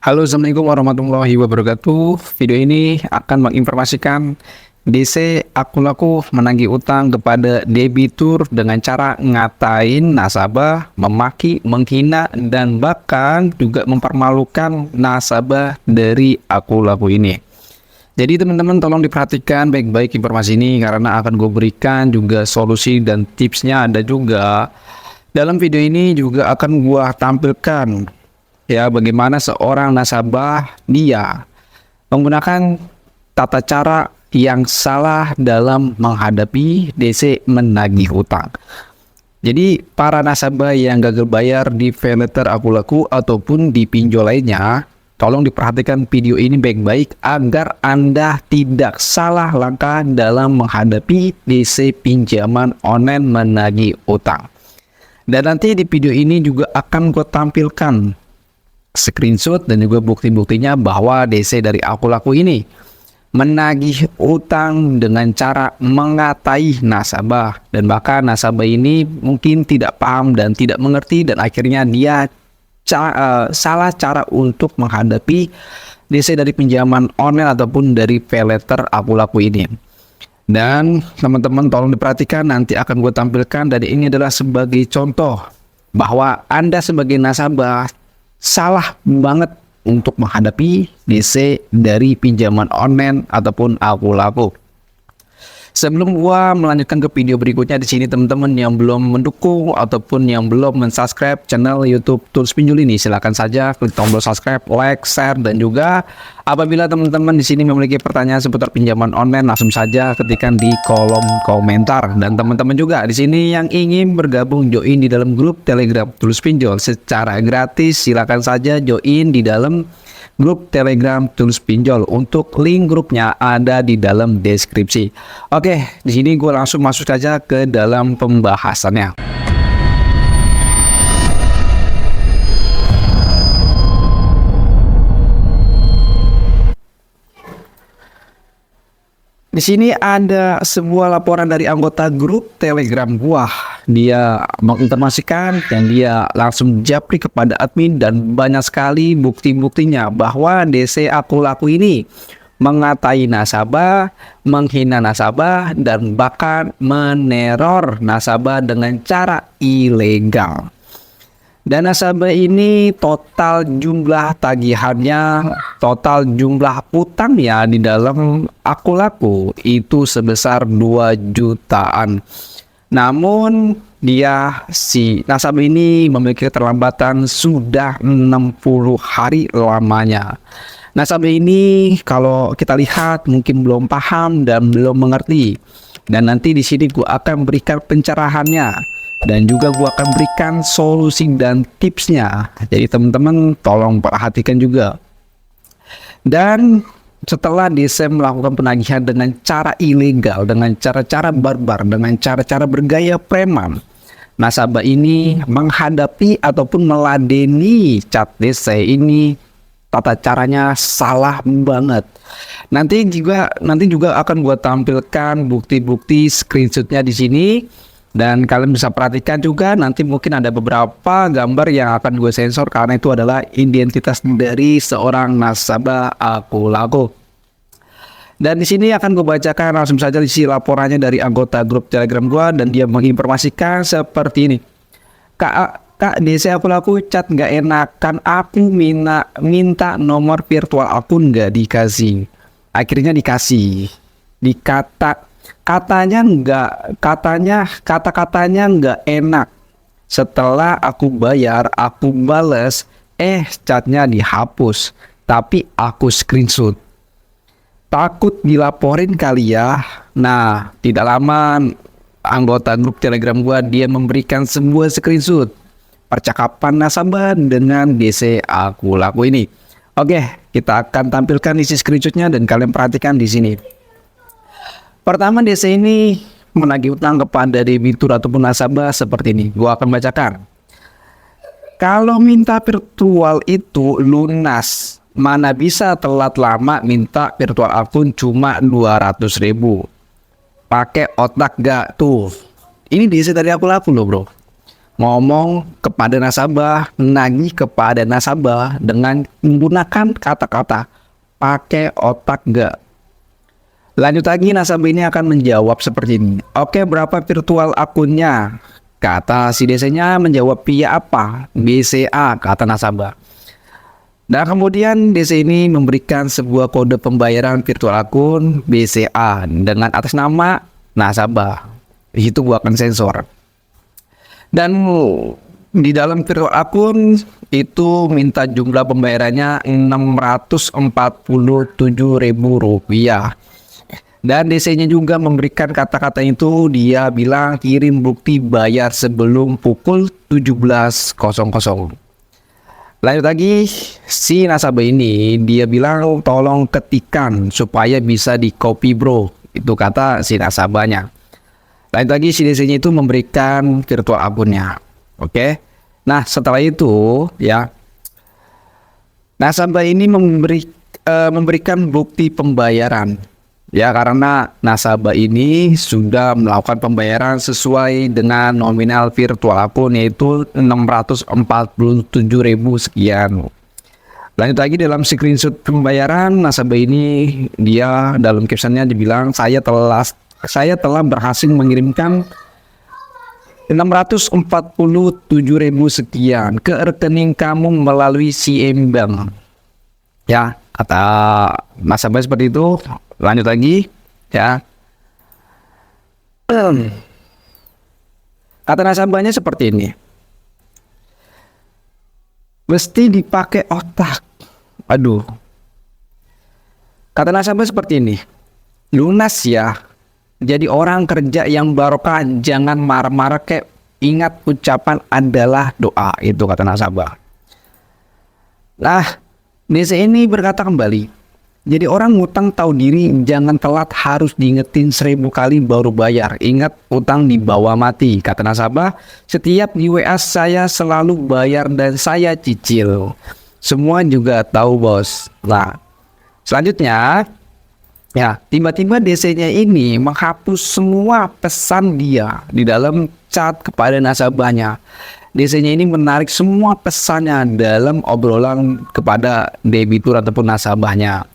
Halo, Assalamualaikum warahmatullahi wabarakatuh. Video ini akan menginformasikan DC akun aku menagih utang kepada debitur dengan cara ngatain nasabah, memaki, menghina, dan bahkan juga mempermalukan nasabah dari akun aku ini. Jadi teman-teman tolong diperhatikan baik-baik informasi ini karena akan gue berikan juga solusi dan tipsnya ada juga. Dalam video ini juga akan gue tampilkan ya bagaimana seorang nasabah dia menggunakan tata cara yang salah dalam menghadapi DC menagih utang. Jadi para nasabah yang gagal bayar di paylater Akulaku ataupun di pinjol lainnya, tolong diperhatikan video ini baik-baik agar Anda tidak salah langkah dalam menghadapi DC pinjaman online menagih utang. Dan nanti di video ini juga akan gue tampilkan screenshot dan juga bukti-buktinya bahwa DC dari Akulaku ini menagih utang dengan cara mengatai nasabah, dan bahkan nasabah ini mungkin tidak paham dan tidak mengerti dan akhirnya dia salah cara untuk menghadapi DC dari pinjaman online ataupun dari paylater Akulaku ini. Dan teman-teman tolong diperhatikan, nanti akan gue tampilkan, dan ini adalah sebagai contoh bahwa Anda sebagai nasabah salah banget untuk menghadapi DC dari pinjaman online ataupun Akulaku. Sebelum gua melanjutkan ke video berikutnya, di sini teman-teman yang belum mendukung ataupun yang belum mensubscribe channel YouTube Tools Pinjol ini, silakan saja klik tombol subscribe, like, share, dan juga apabila teman-teman di sini memiliki pertanyaan seputar pinjaman online, langsung saja ketikkan di kolom komentar. Dan teman-teman juga di sini yang ingin bergabung join di dalam grup Telegram Tools Pinjol secara gratis, silakan saja join di dalam grup Telegram Tools Pinjol. Untuk link grupnya ada di dalam deskripsi. Oke, di sini gue langsung masuk saja ke dalam pembahasannya. Di sini ada sebuah laporan dari anggota grup Telegram gua. Dia menginformasikan dan dia langsung japri kepada admin, dan banyak sekali bukti-buktinya bahwa DC Akulaku ini mengatai nasabah, menghina nasabah, dan bahkan meneror nasabah dengan cara ilegal. Dan nasabah ini total jumlah tagihannya, total jumlah utangnya di dalam Akulaku itu sebesar 2 jutaan. Namun si nasabah ini memiliki keterlambatan sudah 60 hari lamanya. Nasabah ini kalau kita lihat mungkin belum paham dan belum mengerti. Dan nanti di sini gua akan berikan pencerahannya, dan juga gua akan berikan solusi dan tipsnya. Jadi teman-teman tolong perhatikan juga. Dan setelah DC melakukan penagihan dengan cara ilegal, dengan cara-cara barbar, dengan cara-cara bergaya preman, nasabah ini menghadapi ataupun meladeni chat DC ini tata caranya salah banget. Nanti juga akan gua tampilkan bukti-bukti screenshotnya di sini. Dan kalian bisa perhatikan juga, nanti mungkin ada beberapa gambar yang akan gue sensor karena itu adalah identitas dari seorang nasabah Akulaku. Dan di sini akan gue bacakan langsung saja isi laporannya dari anggota grup Telegram gue, dan dia menginformasikan seperti ini. Kak DC Akulaku chat nggak enakan, aku minta nomor virtual akun nggak dikasih. Akhirnya dikasih. Katanya kata-katanya nggak enak. Setelah aku bayar, aku bales, chatnya dihapus, tapi aku screenshot. Takut dilaporin kali ya. Nah, tidak lama anggota grup Telegram gua dia memberikan sebuah screenshot percakapan nasabah dengan DC Akulaku ini. Oke, kita akan tampilkan isi screenshotnya dan kalian perhatikan di sini. Pertama, DC ini menagih utang kepada debitur ataupun nasabah seperti ini. Gua akan bacakan. Kalau minta virtual itu lunas, mana bisa telat lama minta virtual akun cuma 200.000. Pakai otak gak tuh? Ini DC dari Akulaku loh bro. ngomong kepada nasabah, nagih kepada nasabah dengan menggunakan kata-kata pakai otak gak. Lanjut lagi, nasabah ini akan menjawab seperti ini. Oke, berapa virtual akunnya? Kata si DC-nya menjawab via apa? BCA, kata nasabah. Dan kemudian DC ini memberikan sebuah kode pembayaran virtual akun BCA dengan atas nama nasabah. Itu gua akan sensor. Dan di dalam virtual akun itu minta jumlah pembayarannya Rp647.000. Dan DC-nya juga memberikan kata-kata itu, dia bilang kirim bukti bayar sebelum pukul 17.00. Lanjut lagi, si nasabah ini dia bilang tolong ketikan supaya bisa di copy bro. Itu kata si nasabahnya. Lanjut lagi, si DC-nya itu memberikan virtual akunnya. Oke. Nah, setelah itu ya, nasabah ini memberikan bukti pembayaran. Ya, karena nasabah ini sudah melakukan pembayaran sesuai dengan nominal virtual akun, yaitu 647.000 sekian. Lanjut lagi, dalam screenshot pembayaran nasabah ini, dia dalam captionnya dibilang saya telah berhasil mengirimkan 647.000 sekian ke rekening kamu melalui CM Bank. Ya, kata nasabah seperti itu. Lanjut lagi, ya. Kata nasabahnya seperti ini. Mesti dipakai otak. Aduh. Kata nasabah seperti ini. Lunas ya. Jadi orang kerja yang barokah, jangan marah-marah, kayak ingat ucapan adalah doa. Itu kata nasabah. Nah, DC ini berkata kembali. Jadi orang ngutang tahu diri, jangan telat, harus diingetin 1000 kali baru bayar. Ingat, utang dibawa mati. Kata nasabah, setiap di WA saya selalu bayar dan saya cicil. Semua juga tahu bos. Nah, selanjutnya, ya tiba-tiba DC-nya ini menghapus semua pesan dia di dalam chat kepada nasabahnya. DC-nya ini menarik semua pesannya dalam obrolan kepada debitur ataupun nasabahnya.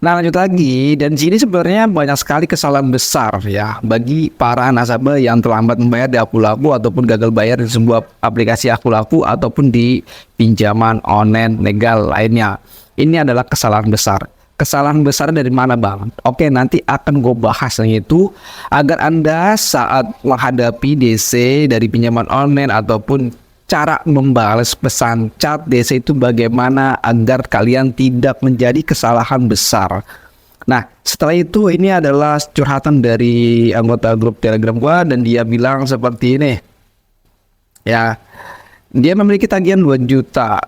Nah, lanjut lagi, dan sini sebenarnya banyak sekali kesalahan besar ya bagi para nasabah yang terlambat membayar di Akulaku ataupun gagal bayar di sebuah aplikasi Akulaku ataupun di pinjaman online legal lainnya. Ini adalah kesalahan besar. Kesalahan besar dari mana bang? Oke, nanti akan gue bahas yang itu agar Anda saat menghadapi DC dari pinjaman online ataupun cara membalas pesan chat DC itu bagaimana agar kalian tidak menjadi kesalahan besar. Nah, setelah itu ini adalah curhatan dari anggota grup Telegram gua dan dia bilang seperti ini. Ya, dia memiliki tagihan 2 juta.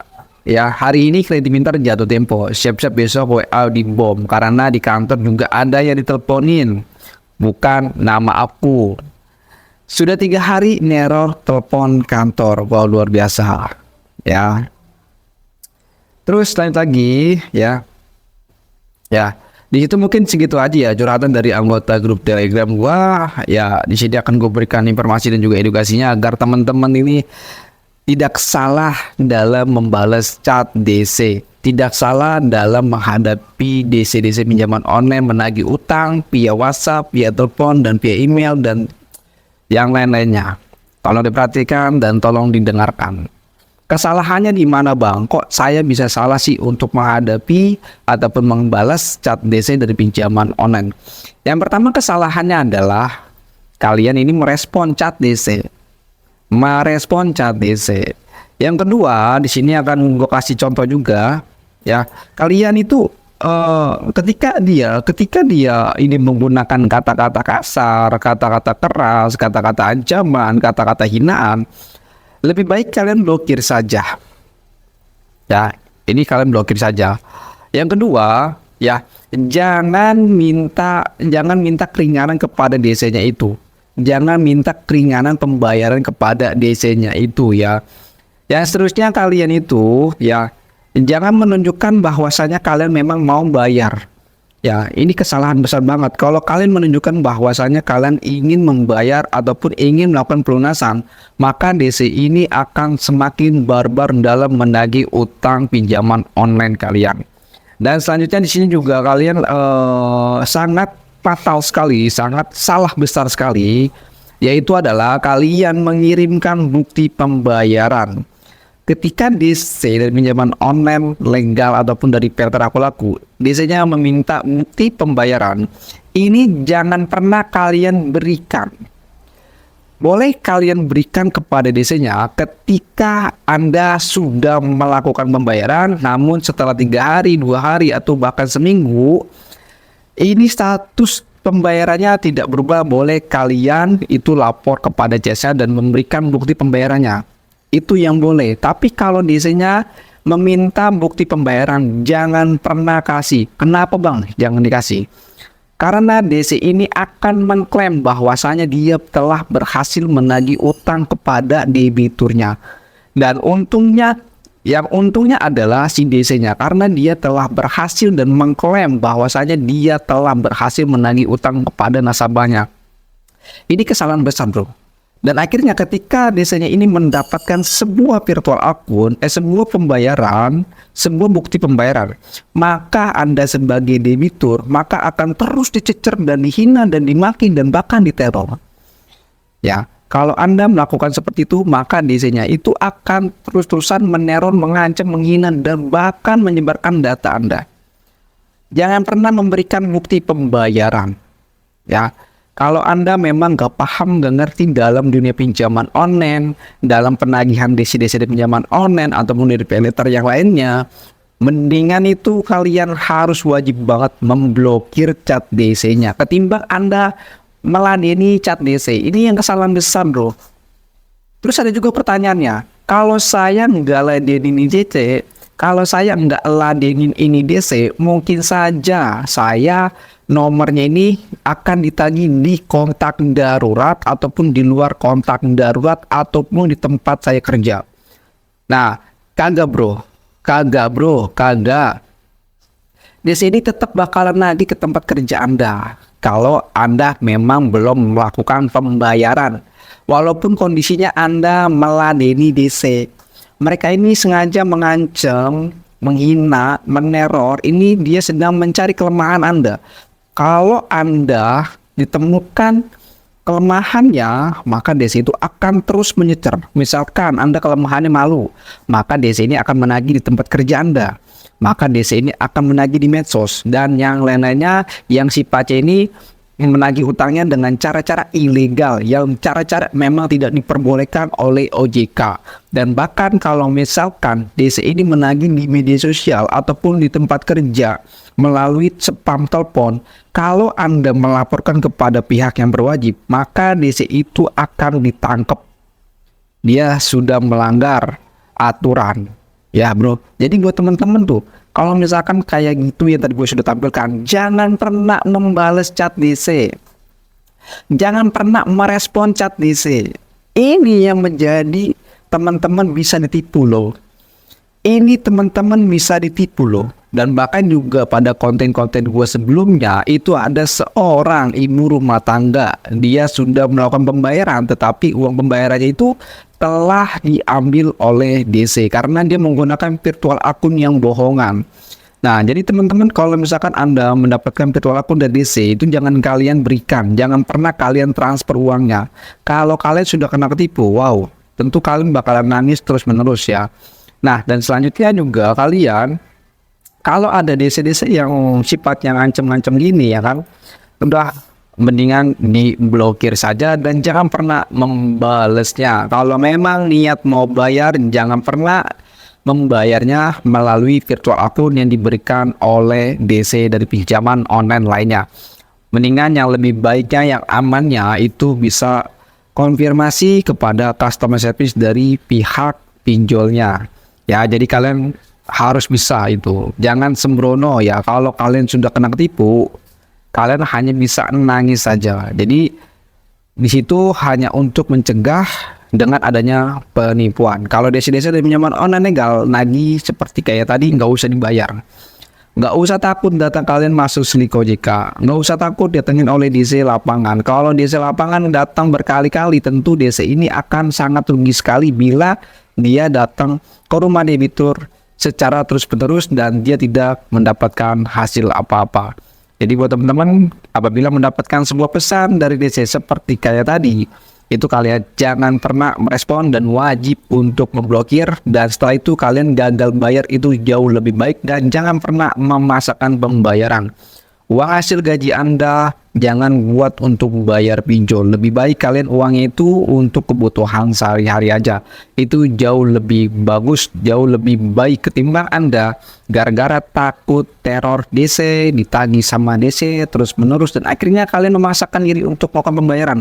Ya, hari ini kredit pintar jatuh tempo. Siap-siap besok WA di bom karena di kantor juga ada yang diteleponin. Bukan nama aku. Sudah 3 hari neror telepon kantor. Wow, luar biasa. Ya. Terus lanjut lagi ya. Ya, di situ mungkin segitu aja ya curhatan dari anggota grup Telegram gua. Ya, di sini akan gue berikan informasi dan juga edukasinya agar teman-teman ini tidak salah dalam membalas chat DC. Tidak salah dalam menghadapi DC-DC pinjaman online, menagih utang via WhatsApp, via telepon dan via email dan yang lain-lainnya. Tolong diperhatikan dan tolong didengarkan. Kesalahannya di mana bang? Kok saya bisa salah sih untuk menghadapi ataupun membalas chat DC dari pinjaman online? Yang pertama kesalahannya adalah kalian ini merespon chat DC. Yang kedua, di sini akan gue kasih contoh juga. Ya, kalian itu ketika dia ini menggunakan kata-kata kasar, kata-kata keras, kata-kata ancaman, kata-kata hinaan, lebih baik kalian blokir saja. Ya, ini kalian blokir saja. Yang kedua, ya, jangan minta keringanan kepada DC-nya itu. Jangan minta keringanan pembayaran kepada DC-nya itu ya. Yang seterusnya kalian itu ya, jangan menunjukkan bahwasanya kalian memang mau bayar. Ya, ini kesalahan besar banget. Kalau kalian menunjukkan bahwasanya kalian ingin membayar ataupun ingin melakukan pelunasan, maka DC ini akan semakin barbar dalam menagih utang pinjaman online kalian. Dan selanjutnya di sini juga kalian sangat fatal sekali, sangat salah besar sekali, yaitu adalah kalian mengirimkan bukti pembayaran. Ketika DC dari pinjaman online legal ataupun dari Pelter Aku Laku, DC-nya meminta bukti pembayaran. Ini jangan pernah kalian berikan. Boleh kalian berikan kepada DC-nya ketika Anda sudah melakukan pembayaran, namun setelah 3 hari, 2 hari, atau bahkan seminggu, ini status pembayarannya tidak berubah. Boleh kalian itu lapor kepada jasa dan memberikan bukti pembayarannya. Itu yang boleh. Tapi kalau DC-nya meminta bukti pembayaran, jangan pernah kasih. Kenapa bang? Jangan dikasih. Karena DC ini akan mengklaim bahwasanya dia telah berhasil menagih utang kepada debiturnya. Dan yang untungnya adalah si DC-nya, karena dia telah berhasil dan mengklaim bahwasanya dia telah berhasil menagih utang kepada nasabahnya. Ini kesalahan besar, bro. Dan akhirnya ketika DC-nya ini mendapatkan sebuah virtual akun, sebuah pembayaran, sebuah bukti pembayaran, maka Anda sebagai debitur maka akan terus dicecer dan dihina dan dimaki dan bahkan diteror. Ya, kalau Anda melakukan seperti itu, maka DC-nya itu akan terus-terusan meneror, mengancam, menghina dan bahkan menyebarkan data Anda. Jangan pernah memberikan bukti pembayaran. Ya. Kalau Anda memang gak paham, gak ngerti dalam dunia pinjaman online, dalam penagihan DC-DC pinjaman online, ataupun dari paylater yang lainnya, mendingan itu kalian harus wajib banget memblokir chat DC-nya. Ketimbang Anda meladeni chat DC, ini yang kesalahan besar, bro. Terus ada juga pertanyaannya, kalau saya nggak ladenin DC, kalau saya nggak ladenin ini DC, mungkin saja saya nomornya ini akan ditagih di kontak darurat ataupun di luar kontak darurat ataupun di tempat saya kerja. Nah, kagak bro. Di sini tetap bakalan nagih ke tempat kerja Anda kalau Anda memang belum melakukan pembayaran. Walaupun kondisinya Anda meladeni DC. Mereka ini sengaja mengancam, menghina, meneror. Ini dia sedang mencari kelemahan Anda. Kalau Anda ditemukan kelemahannya, maka DC itu akan terus menyecer. Misalkan Anda kelemahannya malu, maka DC ini akan menagih di tempat kerja Anda. Maka DC ini akan menagih di medsos. Dan yang lain-lainnya, yang si Pace ini menagih utangnya dengan cara-cara ilegal, yang cara-cara memang tidak diperbolehkan oleh OJK. Dan bahkan kalau misalkan DC ini menagih di media sosial ataupun di tempat kerja melalui spam telepon, kalau Anda melaporkan kepada pihak yang berwajib, maka DC itu akan ditangkap. Dia sudah melanggar aturan. Ya bro, jadi buat teman-teman tuh, kalau misalkan kayak gitu yang tadi gue sudah tampilkan, jangan pernah membalas chat DC. Jangan pernah merespon chat DC. Ini yang menjadi teman-teman bisa ditipu loh. Ini teman-teman bisa ditipu loh. Dan bahkan juga pada konten-konten gue sebelumnya, itu ada seorang ibu rumah tangga. Dia sudah melakukan pembayaran, tetapi uang pembayarannya itu telah diambil oleh DC karena dia menggunakan virtual akun yang bohongan. Nah, jadi teman-teman, kalau misalkan Anda mendapatkan virtual akun dari DC, itu jangan kalian berikan. Jangan pernah kalian transfer uangnya. Kalau kalian sudah kena ketipu, wow, tentu kalian bakalan nangis terus-menerus ya. Nah, dan selanjutnya juga kalian, kalau ada DC-DC yang sifatnya ngancem-ngancem gini ya kan, udah mendingan diblokir saja dan jangan pernah membalesnya. Kalau memang niat mau bayar, jangan pernah membayarnya melalui virtual akun yang diberikan oleh DC dari pinjaman online lainnya. Mendingan yang lebih baiknya, yang amannya itu bisa konfirmasi kepada customer service dari pihak pinjolnya. Ya, jadi kalian harus bisa itu. Jangan sembrono ya. Kalau kalian sudah kena ketipu, kalian hanya bisa nangis saja. Jadi di situ hanya untuk mencegah dengan adanya penipuan. Kalau DC-DC dari pinjaman online legal, nagih seperti kayak tadi nggak usah dibayar. Nggak usah takut data kalian masuk Slik OJK. Nggak usah takut datengin oleh DC lapangan. Kalau DC lapangan datang berkali-kali, tentu DC ini akan sangat rugi sekali bila dia datang ke rumah debitur secara terus-menerus dan dia tidak mendapatkan hasil apa-apa. Jadi buat teman-teman, apabila mendapatkan sebuah pesan dari DC seperti kayak tadi, itu kalian jangan pernah merespon dan wajib untuk memblokir, dan setelah itu kalian gagal bayar itu jauh lebih baik, dan jangan pernah memaksakan pembayaran. Uang hasil gaji Anda jangan buat untuk bayar pinjol, lebih baik kalian uangnya itu untuk kebutuhan sehari-hari aja. Itu jauh lebih bagus, jauh lebih baik ketimbang Anda gara-gara takut teror DC, ditagih sama DC terus menerus, dan akhirnya kalian memaksakan diri untuk melakukan pembayaran.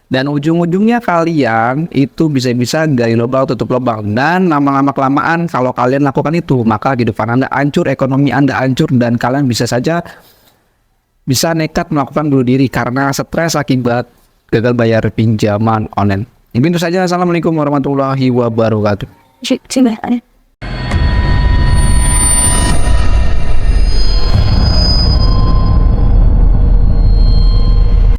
Dan ujung-ujungnya kalian itu bisa-bisa gali lubang tutup lubang, dan lama-lama kelamaan kalau kalian lakukan itu, maka di depan Anda hancur, ekonomi Anda hancur, dan kalian bisa saja bisa nekat melakukan bunuh diri karena stres akibat gagal bayar pinjaman online. Itu saja. Assalamualaikum warahmatullahi wabarakatuh.